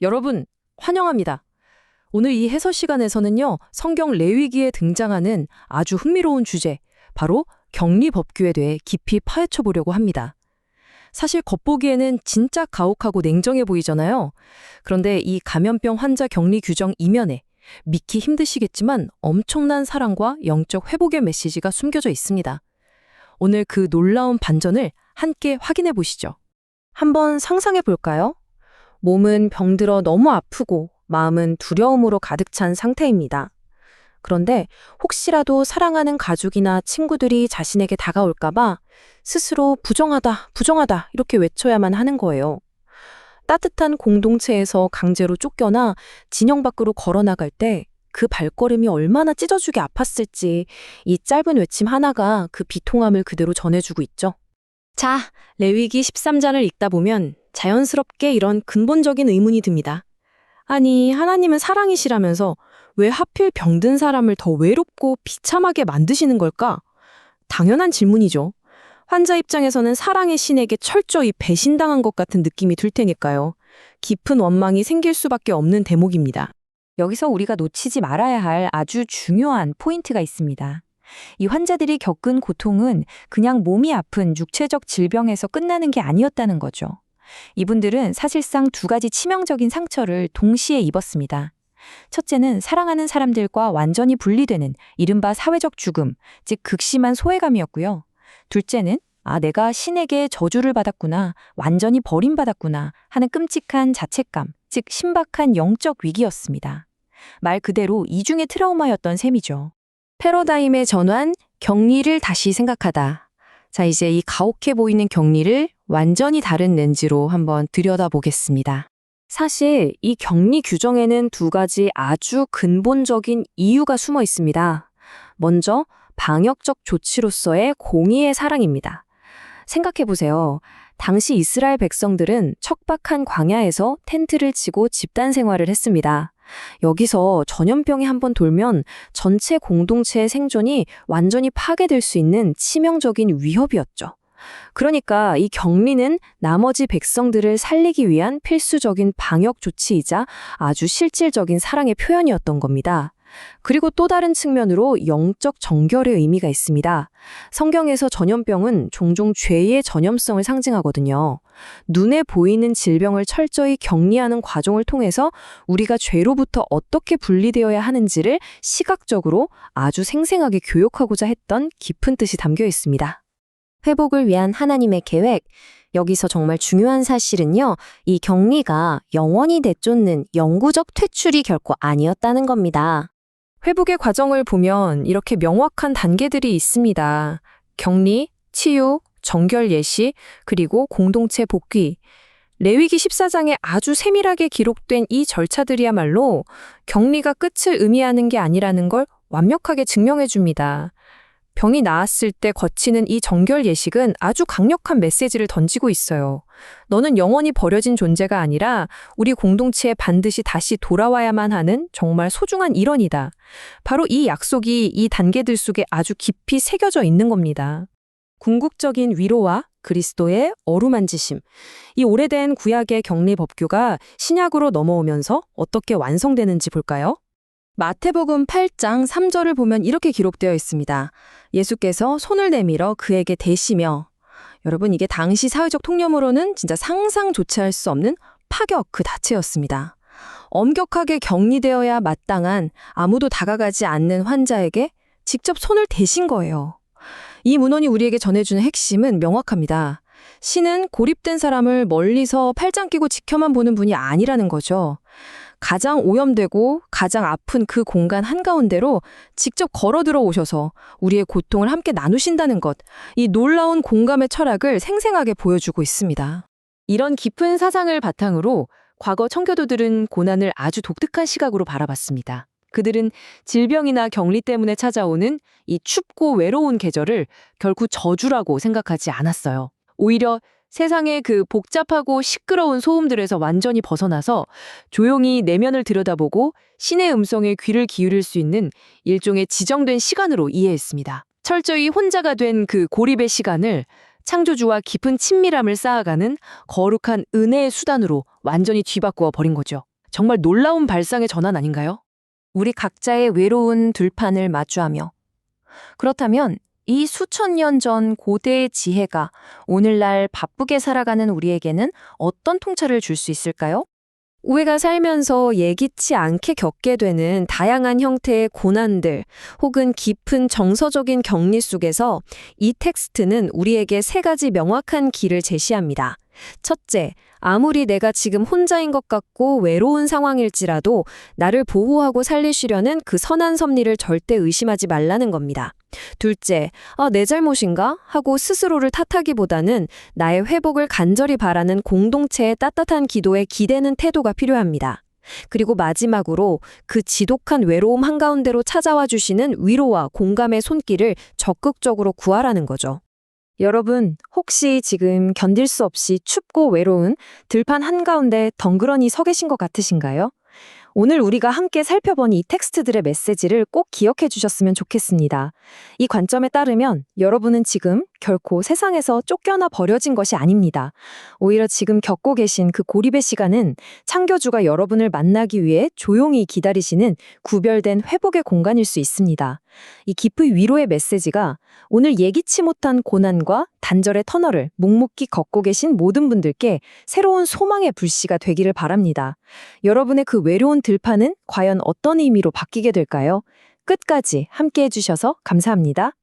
여러분, 환영합니다. 오늘 이 해설 시간에서는요, 성경 레위기에 등장하는 아주 흥미로운 주제, 바로 격리법규에 대해 깊이 파헤쳐 보려고 합니다. 사실 겉보기에는 진짜 가혹하고 냉정해 보이잖아요. 그런데 이 감염병 환자 격리 규정 이면에 믿기 힘드시겠지만 엄청난 사랑과 영적 회복의 메시지가 숨겨져 있습니다. 오늘 그 놀라운 반전을 함께 확인해 보시죠. 한번 상상해 볼까요? 몸은 병들어 너무 아프고 마음은 두려움으로 가득 찬 상태입니다. 그런데 혹시라도 사랑하는 가족이나 친구들이 자신에게 다가올까봐 스스로 부정하다, 부정하다 이렇게 외쳐야만 하는 거예요. 따뜻한 공동체에서 강제로 쫓겨나 진영 밖으로 걸어나갈 때 그 발걸음이 얼마나 찢어지게 아팠을지 이 짧은 외침 하나가 그 비통함을 그대로 전해주고 있죠. 자, 레위기 13장을 읽다 보면 자연스럽게 이런 근본적인 의문이 듭니다. 아니, 하나님은 사랑이시라면서 왜 하필 병든 사람을 더 외롭고 비참하게 만드시는 걸까? 당연한 질문이죠. 환자 입장에서는 사랑의 신에게 철저히 배신당한 것 같은 느낌이 들 테니까요. 깊은 원망이 생길 수밖에 없는 대목입니다. 여기서 우리가 놓치지 말아야 할 아주 중요한 포인트가 있습니다. 이 환자들이 겪은 고통은 그냥 몸이 아픈 육체적 질병에서 끝나는 게 아니었다는 거죠. 이분들은 사실상 두 가지 치명적인 상처를 동시에 입었습니다. 첫째는 사랑하는 사람들과 완전히 분리되는 이른바 사회적 죽음, 즉 극심한 소외감이었고요. 둘째는 내가 신에게 저주를 받았구나, 완전히 버림받았구나 하는 끔찍한 자책감, 즉 신박한 영적 위기였습니다. 말 그대로 이중의 트라우마였던 셈이죠. 패러다임의 전환, 격리를 다시 생각하다. 자, 이제 이 가혹해 보이는 격리를 완전히 다른 렌즈로 한번 들여다보겠습니다. 사실 이 격리 규정에는 두 가지 아주 근본적인 이유가 숨어 있습니다. 먼저 방역적 조치로서의 공의의 사랑입니다. 생각해보세요. 당시 이스라엘 백성들은 척박한 광야에서 텐트를 치고 집단 생활을 했습니다. 여기서 전염병이 한번 돌면 전체 공동체의 생존이 완전히 파괴될 수 있는 치명적인 위협이었죠. 그러니까 이 격리는 나머지 백성들을 살리기 위한 필수적인 방역 조치이자 아주 실질적인 사랑의 표현이었던 겁니다. 그리고 또 다른 측면으로 영적 정결의 의미가 있습니다. 성경에서 전염병은 종종 죄의 전염성을 상징하거든요. 눈에 보이는 질병을 철저히 격리하는 과정을 통해서 우리가 죄로부터 어떻게 분리되어야 하는지를 시각적으로 아주 생생하게 교육하고자 했던 깊은 뜻이 담겨 있습니다. 회복을 위한 하나님의 계획, 여기서 정말 중요한 사실은요, 이 격리가 영원히 내쫓는 영구적 퇴출이 결코 아니었다는 겁니다. 회복의 과정을 보면 이렇게 명확한 단계들이 있습니다. 격리, 치유, 정결 예시, 그리고 공동체 복귀. 레위기 14장에 아주 세밀하게 기록된 이 절차들이야말로 격리가 끝을 의미하는 게 아니라는 걸 완벽하게 증명해 줍니다. 병이 나았을 때 거치는 이 정결 예식은 아주 강력한 메시지를 던지고 있어요. 너는 영원히 버려진 존재가 아니라 우리 공동체에 반드시 다시 돌아와야만 하는 정말 소중한 일원이다. 바로 이 약속이 이 단계들 속에 아주 깊이 새겨져 있는 겁니다. 궁극적인 위로와 그리스도의 어루만지심. 이 오래된 구약의 격리 법규가 신약으로 넘어오면서 어떻게 완성되는지 볼까요? 마태복음 8장 3절을 보면 이렇게 기록되어 있습니다. 예수께서 손을 내밀어 그에게 대시며, 여러분 이게 당시 사회적 통념으로는 진짜 상상조차 할 수 없는 파격 그 자체였습니다. 엄격하게 격리되어야 마땅한 아무도 다가가지 않는 환자에게 직접 손을 대신 거예요. 이 문헌이 우리에게 전해주는 핵심은 명확합니다. 신은 고립된 사람을 멀리서 팔짱 끼고 지켜만 보는 분이 아니라는 거죠. 가장 오염되고 가장 아픈 그 공간 한가운데로 직접 걸어 들어오셔서 우리의 고통을 함께 나누신다는 것, 이 놀라운 공감의 철학을 생생하게 보여주고 있습니다. 이런 깊은 사상을 바탕으로 과거 청교도들은 고난을 아주 독특한 시각으로 바라봤습니다. 그들은 질병이나 격리 때문에 찾아오는 이 춥고 외로운 계절을 결코 저주라고 생각하지 않았어요. 오히려 세상의 그 복잡하고 시끄러운 소음들에서 완전히 벗어나서 조용히 내면을 들여다보고 신의 음성에 귀를 기울일 수 있는 일종의 지정된 시간으로 이해했습니다. 철저히 혼자가 된 그 고립의 시간을 창조주와 깊은 친밀함을 쌓아가는 거룩한 은혜의 수단으로 완전히 뒤바꾸어 버린 거죠. 정말 놀라운 발상의 전환 아닌가요? 우리 각자의 외로운 들판을 마주하며. 그렇다면 이 수천 년 전 고대의 지혜가 오늘날 바쁘게 살아가는 우리에게는 어떤 통찰을 줄 수 있을까요? 우리가 살면서 예기치 않게 겪게 되는 다양한 형태의 고난들 혹은 깊은 정서적인 격리 속에서 이 텍스트는 우리에게 세 가지 명확한 길을 제시합니다. 첫째, 아무리 내가 지금 혼자인 것 같고 외로운 상황일지라도 나를 보호하고 살리시려는 그 선한 섭리를 절대 의심하지 말라는 겁니다. 둘째, 내 잘못인가? 하고 스스로를 탓하기보다는 나의 회복을 간절히 바라는 공동체의 따뜻한 기도에 기대는 태도가 필요합니다. 그리고 마지막으로 그 지독한 외로움 한가운데로 찾아와 주시는 위로와 공감의 손길을 적극적으로 구하라는 거죠. 여러분, 혹시 지금 견딜 수 없이 춥고 외로운 들판 한가운데 덩그러니 서 계신 것 같으신가요? 오늘 우리가 함께 살펴본 이 텍스트들의 메시지를 꼭 기억해 주셨으면 좋겠습니다. 이 관점에 따르면 여러분은 지금 결코 세상에서 쫓겨나 버려진 것이 아닙니다. 오히려 지금 겪고 계신 그 고립의 시간은 창조주가 여러분을 만나기 위해 조용히 기다리시는 구별된 회복의 공간일 수 있습니다. 이 깊은 위로의 메시지가 오늘 예기치 못한 고난과 단절의 터널을 묵묵히 걷고 계신 모든 분들께 새로운 소망의 불씨가 되기를 바랍니다. 여러분의 그 외로운 들판은 과연 어떤 의미로 바뀌게 될까요? 끝까지 함께 해주셔서 감사합니다.